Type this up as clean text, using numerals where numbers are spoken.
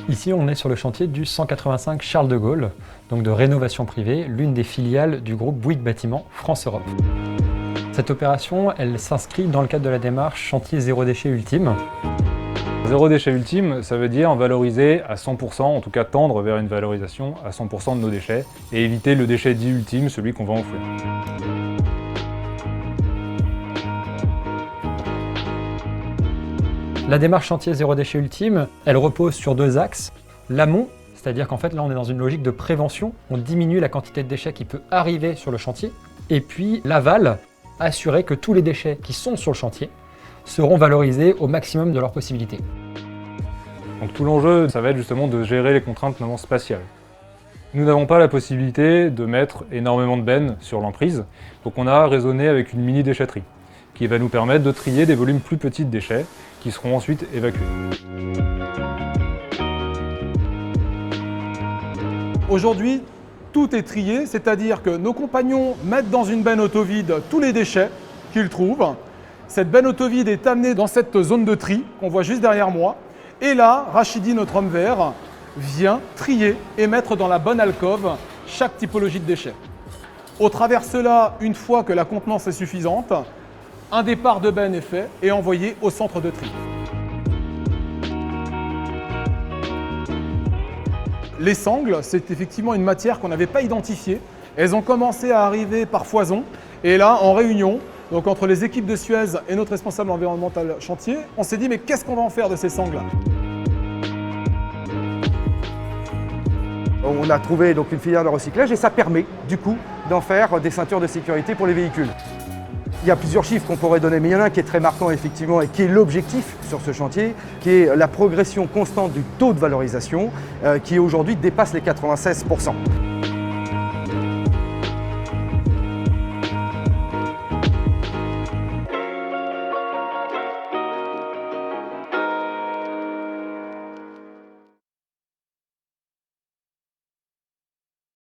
Ici, on est sur le chantier du 185 Charles de Gaulle, donc de rénovation privée, l'une des filiales du groupe Bouygues Bâtiment France-Europe. Cette opération, elle s'inscrit dans le cadre de la démarche chantier zéro déchet ultime. Zéro déchet ultime, ça veut dire valoriser à 100%, en tout cas tendre vers une valorisation à 100% de nos déchets et éviter le déchet dit ultime, celui qu'on va enfouir. La démarche chantier zéro déchet ultime, elle repose sur deux axes. L'amont, c'est-à-dire qu'en fait là on est dans une logique de prévention, on diminue la quantité de déchets qui peut arriver sur le chantier. Et puis l'aval, assurer que tous les déchets qui sont sur le chantier seront valorisés au maximum de leurs possibilités. Donc tout l'enjeu, ça va être justement de gérer les contraintes notamment spatiales. Nous n'avons pas la possibilité de mettre énormément de bennes sur l'emprise, donc on a raisonné avec une mini déchetterie qui va nous permettre de trier des volumes plus petits de déchets qui seront ensuite évacués. Aujourd'hui, tout est trié, c'est-à-dire que nos compagnons mettent dans une benne auto-vide tous les déchets qu'ils trouvent. Cette benne auto-vide est amenée dans cette zone de tri qu'on voit juste derrière moi. Et là, Rachidi, notre homme vert, vient trier et mettre dans la bonne alcôve chaque typologie de déchets. Au travers de cela, une fois que la contenance est suffisante, un départ de benne est fait et envoyé au centre de tri. Les sangles, c'est effectivement une matière qu'on n'avait pas identifiée. Elles ont commencé à arriver par foison. Et là, en réunion, donc entre les équipes de Suez et notre responsable environnemental chantier, on s'est dit mais qu'est-ce qu'on va en faire de ces sangles ? On a trouvé donc une filière de recyclage et ça permet du coup d'en faire des ceintures de sécurité pour les véhicules. Il y a plusieurs chiffres qu'on pourrait donner, mais il y en a un qui est très marquant effectivement et qui est l'objectif sur ce chantier, qui est la progression constante du taux de valorisation qui aujourd'hui dépasse les 96%.